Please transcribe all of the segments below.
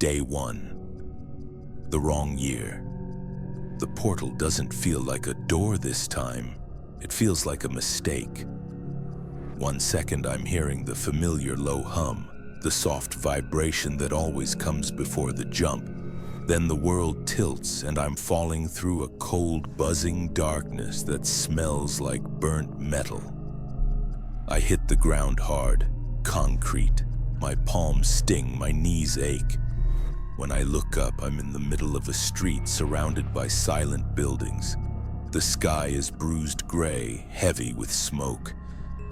Day 1. The wrong year. The portal doesn't feel like a door this time. It feels like a mistake. 1 second I'm hearing the familiar low hum, the soft vibration that always comes before the jump. Then the world tilts and I'm falling through a cold, buzzing darkness that smells like burnt metal. I hit the ground hard, concrete. My palms sting, my knees ache. When I look up, I'm in the middle of a street surrounded by silent buildings. The sky is bruised gray, heavy with smoke.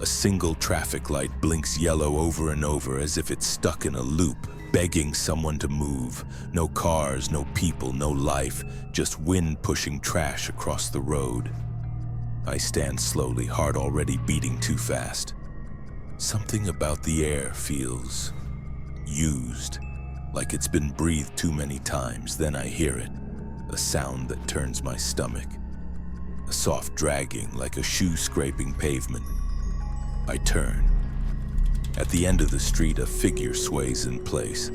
A single traffic light blinks yellow over and over as if it's stuck in a loop, begging someone to move. No cars, no people, no life, just wind pushing trash across the road. I stand slowly, heart already beating too fast. Something about the air feels used, like it's been breathed too many times. Then I hear it, a sound that turns my stomach. A soft dragging, like a shoe scraping pavement. I turn. At the end of the street, a figure sways in place.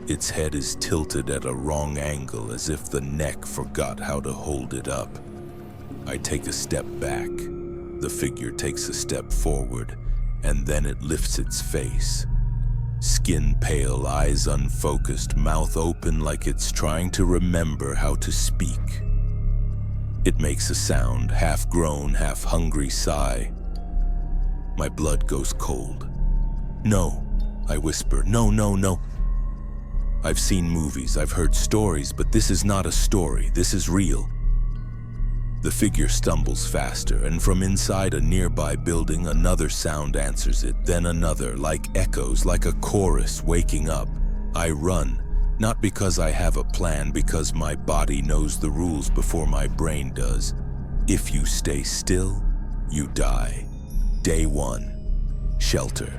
Its head is tilted at a wrong angle, as if the neck forgot how to hold it up. I take a step back. The figure takes a step forward, and then it lifts its face. Skin pale, eyes unfocused, mouth open like it's trying to remember how to speak. It makes a sound, half-grown, half-hungry sigh. My blood goes cold. "No," I whisper, "no, no, no." I've seen movies, I've heard stories, but this is not a story, this is real. The figure stumbles faster, and from inside a nearby building, another sound answers it, then another, like echoes, like a chorus waking up. I run, not because I have a plan, because my body knows the rules before my brain does. If you stay still, you die. Day 1. Shelter.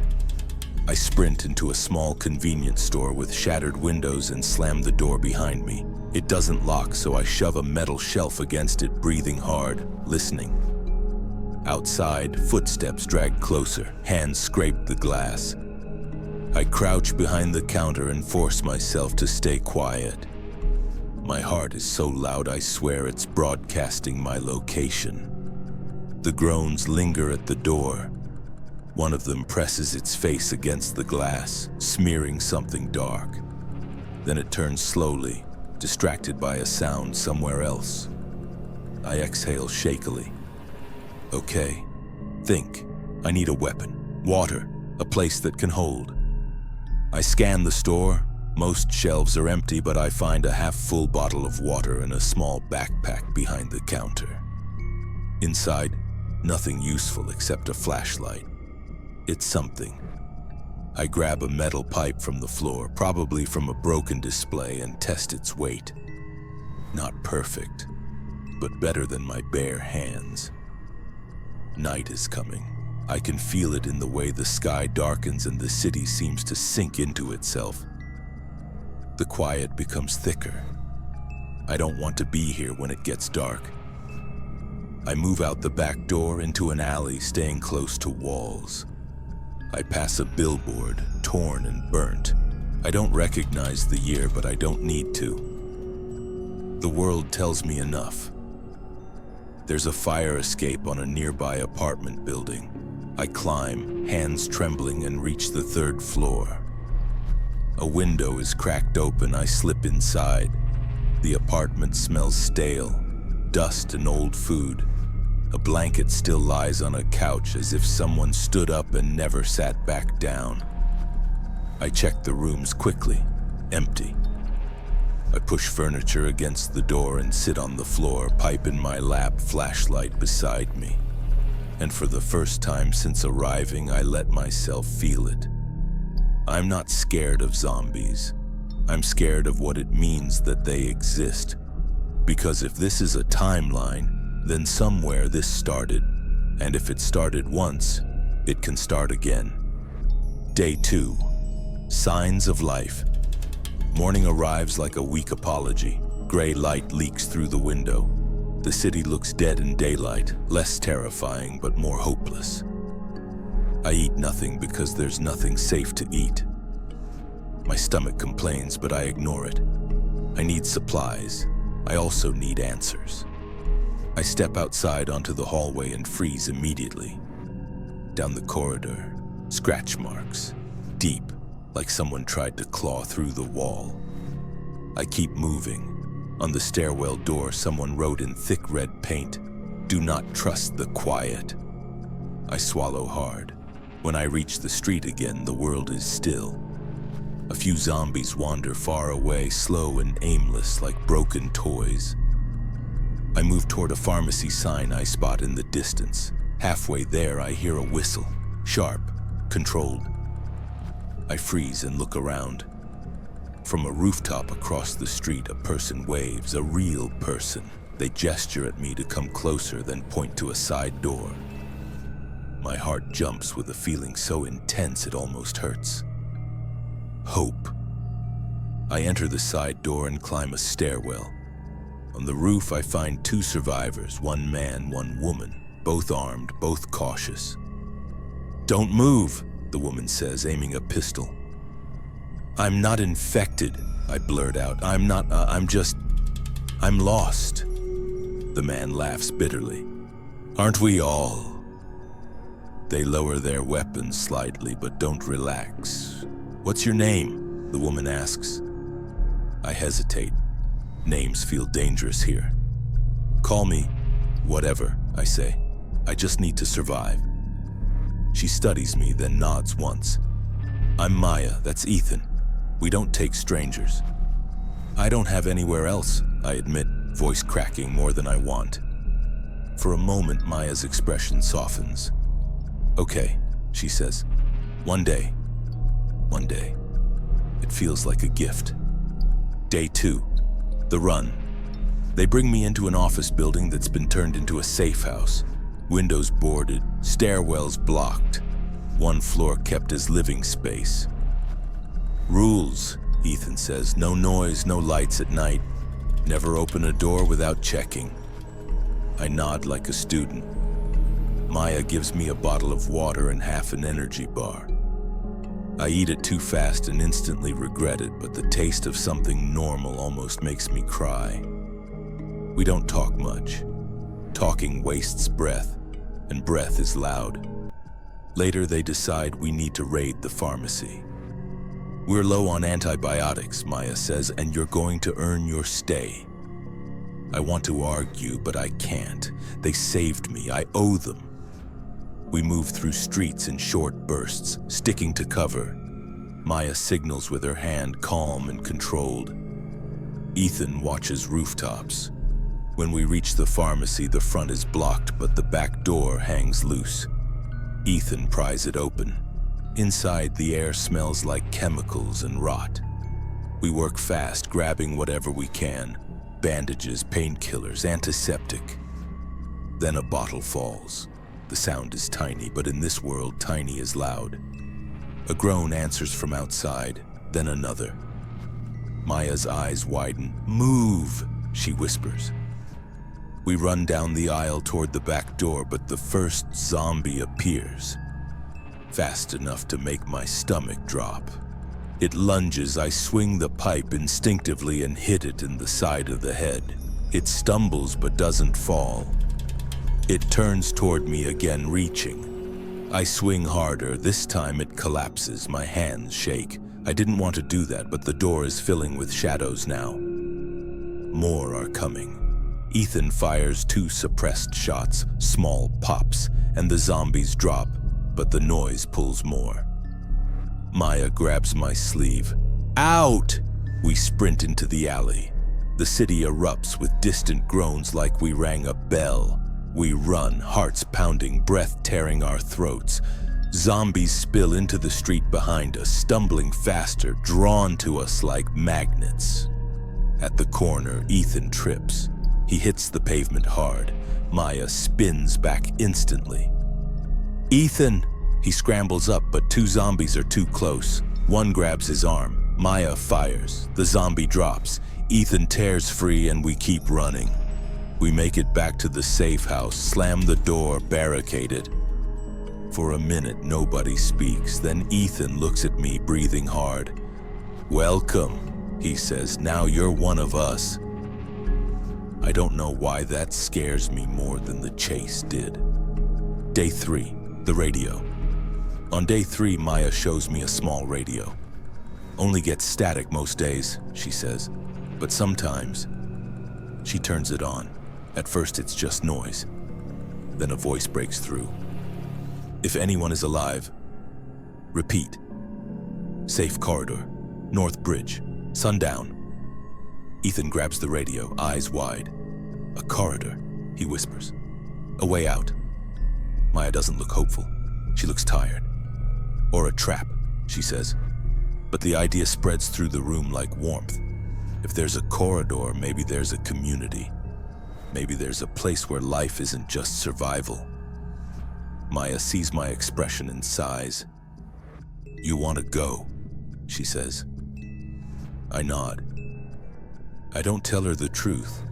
I sprint into a small convenience store with shattered windows and slam the door behind me. It doesn't lock, so I shove a metal shelf against it, breathing hard, listening. Outside, footsteps drag closer, hands scrape the glass. I crouch behind the counter and force myself to stay quiet. My heart is so loud I swear it's broadcasting my location. The groans linger at the door. One of them presses its face against the glass, smearing something dark. Then it turns slowly, distracted by a sound somewhere else. I exhale shakily. Okay, think. I need a weapon, water, a place that can hold. I scan the store. Most shelves are empty, but I find a half-full bottle of water in a small backpack behind the counter. Inside, nothing useful except a flashlight. It's something. I grab a metal pipe from the floor, probably from a broken display, and test its weight. Not perfect, but better than my bare hands. Night is coming. I can feel it in the way the sky darkens and the city seems to sink into itself. The quiet becomes thicker. I don't want to be here when it gets dark. I move out the back door into an alley, staying close to walls. I pass a billboard, torn and burnt. I don't recognize the year, but I don't need to. The world tells me enough. There's a fire escape on a nearby apartment building. I climb, hands trembling, and reach the 3rd floor. A window is cracked open. I slip inside. The apartment smells stale, dust and old food. A blanket still lies on a couch, as if someone stood up and never sat back down. I check the rooms quickly. Empty. I push furniture against the door and sit on the floor, pipe in my lap, flashlight beside me. And for the first time since arriving, I let myself feel it. I'm not scared of zombies. I'm scared of what it means that they exist. Because if this is a timeline, then somewhere this started, and if it started once, it can start again. Day 2. Signs of life. Morning arrives like a weak apology. Gray light leaks through the window. The city looks dead in daylight, less terrifying but more hopeless. I eat nothing because there's nothing safe to eat. My stomach complains, but I ignore it. I need supplies. I also need answers. I step outside onto the hallway and freeze immediately. Down the corridor, scratch marks, deep, like someone tried to claw through the wall. I keep moving. On the stairwell door, someone wrote in thick red paint, "Do not trust the quiet." I swallow hard. When I reach the street again, the world is still. A few zombies wander far away, slow and aimless, like broken toys. I move toward a pharmacy sign I spot in the distance. Halfway there, I hear a whistle, sharp, controlled. I freeze and look around. From a rooftop across the street, a person waves, a real person. They gesture at me to come closer, then point to a side door. My heart jumps with a feeling so intense it almost hurts. Hope. I enter the side door and climb a stairwell. On the roof, I find two survivors, one man, one woman, both armed, both cautious. "Don't move," the woman says, aiming a pistol. "I'm not infected," I blurt out. I'm lost." The man laughs bitterly. "Aren't we all?" They lower their weapons slightly, but don't relax. "What's your name?" the woman asks. I hesitate. Names feel dangerous here. "Call me whatever," I say. "I just need to survive." She studies me, then nods once. "I'm Maya, that's Ethan. We don't take strangers." "I don't have anywhere else," I admit, voice cracking more than I want. For a moment, Maya's expression softens. "Okay," she says. One day. It feels like a gift." Day 2. The run. They bring me into an office building that's been turned into a safe house. Windows boarded, stairwells blocked. One floor kept as living space. "Rules," Ethan says. "No noise, no lights at night. Never open a door without checking." I nod like a student. Maya gives me a bottle of water and half an energy bar. I eat it too fast and instantly regret it, but the taste of something normal almost makes me cry. We don't talk much. Talking wastes breath, and breath is loud. Later, they decide we need to raid the pharmacy. "We're low on antibiotics," Maya says, "and you're going to earn your stay." I want to argue, but I can't. They saved me. I owe them. We move through streets in short bursts, sticking to cover. Maya signals with her hand, calm and controlled. Ethan watches rooftops. When we reach the pharmacy, the front is blocked, but the back door hangs loose. Ethan pries it open. Inside, the air smells like chemicals and rot. We work fast, grabbing whatever we can. Bandages, painkillers, antiseptic. Then a bottle falls. The sound is tiny, but in this world, tiny is loud. A groan answers from outside, then another. Maya's eyes widen. "Move," she whispers. We run down the aisle toward the back door, but the first zombie appears. Fast enough to make my stomach drop. It lunges. I swing the pipe instinctively and hit it in the side of the head. It stumbles but doesn't fall. It turns toward me again, reaching. I swing harder. This time it collapses. My hands shake. I didn't want to do that, but the door is filling with shadows now. More are coming. Ethan fires 2 suppressed shots, small pops, and the zombies drop, but the noise pulls more. Maya grabs my sleeve. "Out!" We sprint into the alley. The city erupts with distant groans like we rang a bell. We run, hearts pounding, breath tearing our throats. Zombies spill into the street behind us, stumbling faster, drawn to us like magnets. At the corner, Ethan trips. He hits the pavement hard. Maya spins back instantly. "Ethan!" He scrambles up, but 2 zombies are too close. One grabs his arm. Maya fires. The zombie drops. Ethan tears free and we keep running. We make it back to the safe house, slam the door, barricade it. For a minute, nobody speaks. Then Ethan looks at me, breathing hard. "Welcome," he says. "Now you're one of us." I don't know why that scares me more than the chase did. Day 3, the radio. On day 3, Maya shows me a small radio. "Only gets static most days," she says, "but sometimes." She turns it on. At first it's just noise. Then a voice breaks through. "If anyone is alive, repeat. Safe corridor, North Bridge, sundown." Ethan grabs the radio, eyes wide. "A corridor," he whispers. "A way out." Maya doesn't look hopeful. She looks tired. "Or a trap," she says. But the idea spreads through the room like warmth. If there's a corridor, maybe there's a community. Maybe there's a place where life isn't just survival. Maya sees my expression and sighs. "You want to go," she says. I nod. I don't tell her the truth,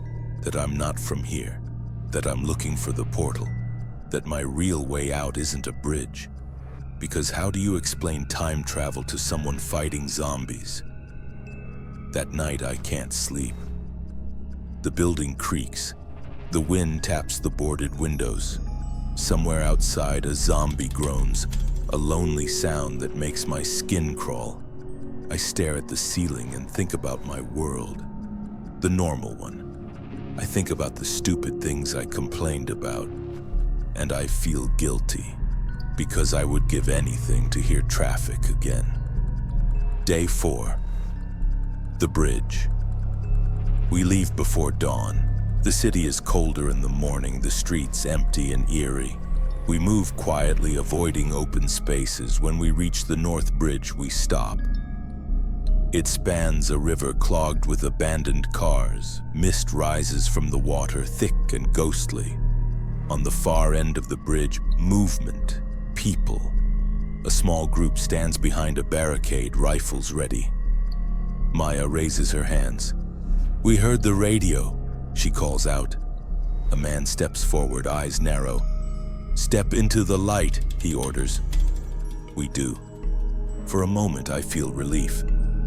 that I'm not from here, that I'm looking for the portal, that my real way out isn't a bridge. Because how do you explain time travel to someone fighting zombies? That night I can't sleep. The building creaks. The wind taps the boarded windows. Somewhere outside, a zombie groans, a lonely sound that makes my skin crawl. I stare at the ceiling and think about my world, the normal one. I think about the stupid things I complained about, and I feel guilty, because I would give anything to hear traffic again. Day 4. The bridge. We leave before dawn. The city is colder in the morning, the streets empty and eerie. We move quietly, avoiding open spaces. When we reach the North Bridge, we stop. It spans a river clogged with abandoned cars. Mist rises from the water, thick and ghostly. On the far end of the bridge, movement, people. A small group stands behind a barricade, rifles ready. Maya raises her hands. "We heard the radio," she calls out. A man steps forward, eyes narrow. "Step into the light," he orders. We do. For a moment, I feel relief.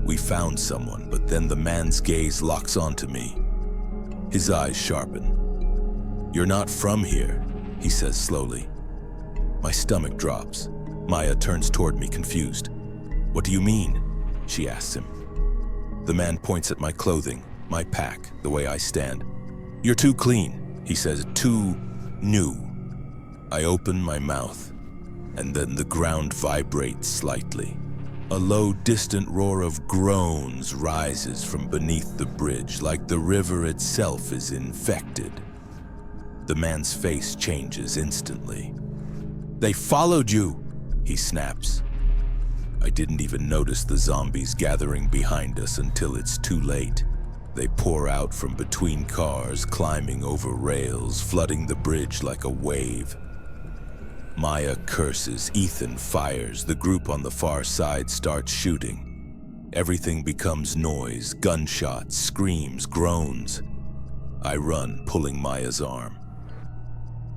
We found someone, but then the man's gaze locks onto me. His eyes sharpen. "You're not from here," he says slowly. My stomach drops. Maya turns toward me, confused. "What do you mean?" she asks him. The man points at my clothing, my pack, the way I stand. "You're too clean," he says, "too new." I open my mouth, and then the ground vibrates slightly. A low, distant roar of groans rises from beneath the bridge, like the river itself is infected. The man's face changes instantly. "They followed you," he snaps. I didn't even notice the zombies gathering behind us until it's too late. They pour out from between cars, climbing over rails, flooding the bridge like a wave. Maya curses, Ethan fires, the group on the far side starts shooting. Everything becomes noise, gunshots, screams, groans. I run, pulling Maya's arm.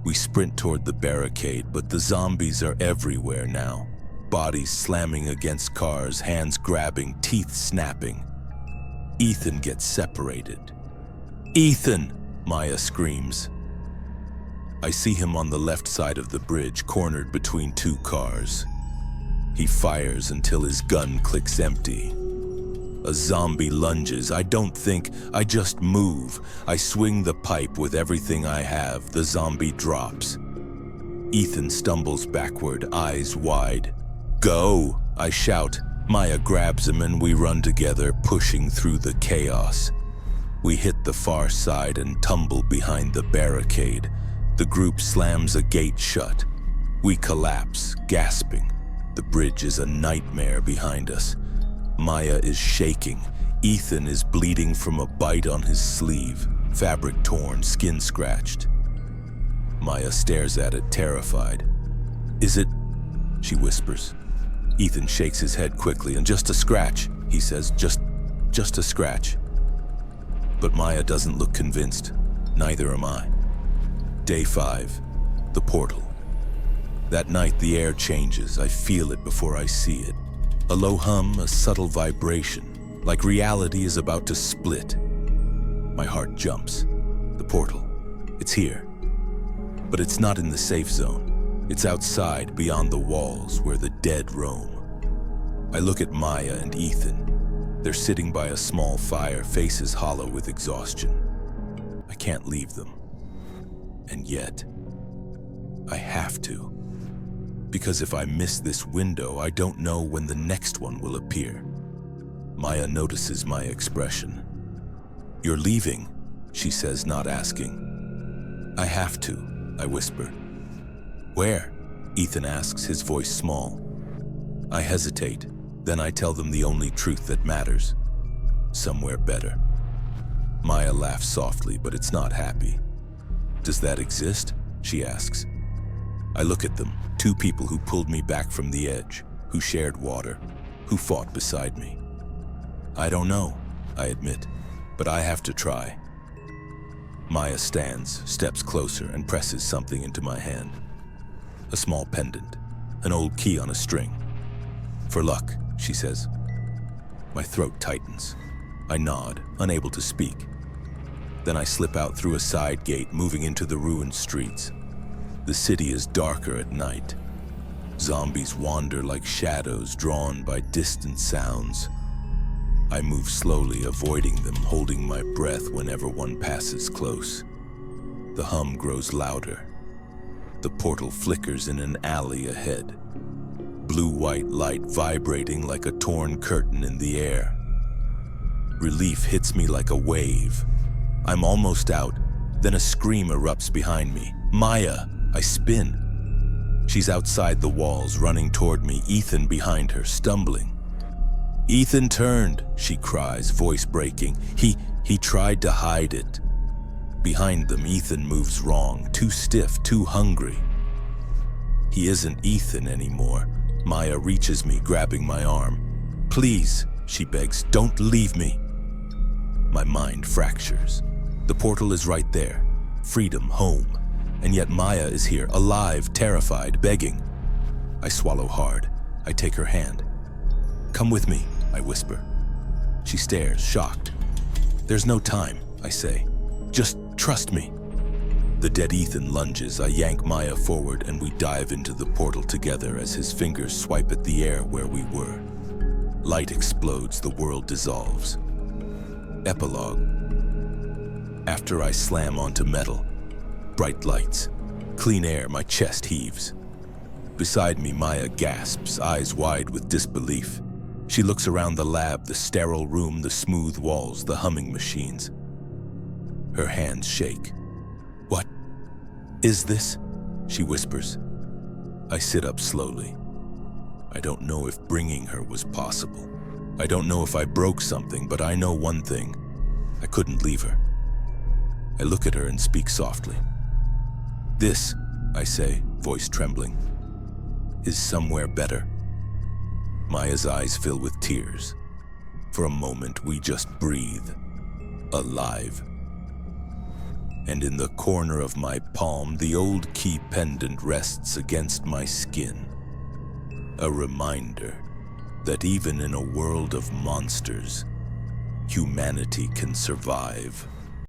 We sprint toward the barricade, but the zombies are everywhere now. Bodies slamming against cars, hands grabbing, teeth snapping. Ethan gets separated. "Ethan!" Maya screams. I see him on the left side of the bridge, cornered between two cars. He fires until his gun clicks empty. A zombie lunges. I don't think, I just move. I swing the pipe with everything I have. The zombie drops. Ethan stumbles backward, eyes wide. "Go!" I shout. Maya grabs him and we run together, pushing through the chaos. We hit the far side and tumble behind the barricade. The group slams a gate shut. We collapse, gasping. The bridge is a nightmare behind us. Maya is shaking. Ethan is bleeding from a bite on his sleeve, fabric torn, skin scratched. Maya stares at it, terrified. "Is it?" she whispers. Ethan shakes his head quickly. "And just a scratch," he says, just a scratch. But Maya doesn't look convinced. Neither am I. Day 5, the portal. That night the air changes. I feel it before I see it. A low hum, a subtle vibration. like reality is about to split. My heart jumps. The portal. It's here. But it's not in the safe zone. It's outside, beyond the walls, where the dead roam. I look at Maya and Ethan. They're sitting by a small fire, faces hollow with exhaustion. I can't leave them. And yet, I have to. Because if I miss this window, I don't know when the next one will appear. Maya notices my expression. "You're leaving," she says, not asking. "I have to," I whisper. "Where?" Ethan asks, his voice small. I hesitate, then I tell them the only truth that matters. Somewhere better. Maya laughs softly, but it's not happy. "Does that exist?" she asks. I look at them, two people who pulled me back from the edge, who shared water, who fought beside me. "I don't know," I admit, "but I have to try." Maya stands, steps closer, and presses something into my hand. A small pendant, an old key on a string. "For luck," she says. My throat tightens. I nod, unable to speak. Then I slip out through a side gate, moving into the ruined streets. The city is darker at night. Zombies wander like shadows drawn by distant sounds. I move slowly, avoiding them, holding my breath whenever one passes close. The hum grows louder. The portal flickers in an alley ahead. Blue-white light vibrating like a torn curtain in the air. Relief hits me like a wave. I'm almost out, then a scream erupts behind me. "Maya!" I spin. She's outside the walls, running toward me, Ethan behind her, stumbling. "Ethan turned," she cries, voice breaking. He tried to hide it." Behind them, Ethan moves wrong, too stiff, too hungry. He isn't Ethan anymore. Maya reaches me, grabbing my arm. "Please," she begs, "don't leave me." My mind fractures. The portal is right there. Freedom, home. And yet Maya is here, alive, terrified, begging. I swallow hard. I take her hand. "Come with me," I whisper. She stares, shocked. "There's no time," I say. "Just trust me." The dead Ethan lunges. I yank Maya forward and we dive into the portal together as his fingers swipe at the air where we were. Light explodes, the world dissolves. Epilogue. After I slam onto metal, bright lights, clean air, my chest heaves. Beside me, Maya gasps, eyes wide with disbelief. She looks around the lab, the sterile room, the smooth walls, the humming machines. Her hands shake. "What is this?" she whispers. I sit up slowly. I don't know if bringing her was possible. I don't know if I broke something, but I know one thing. I couldn't leave her. I look at her and speak softly. "This," I say, voice trembling, "is somewhere better." Maya's eyes fill with tears. For a moment, we just breathe, alive. And in the corner of my palm, the old key pendant rests against my skin. A reminder that even in a world of monsters, humanity can survive.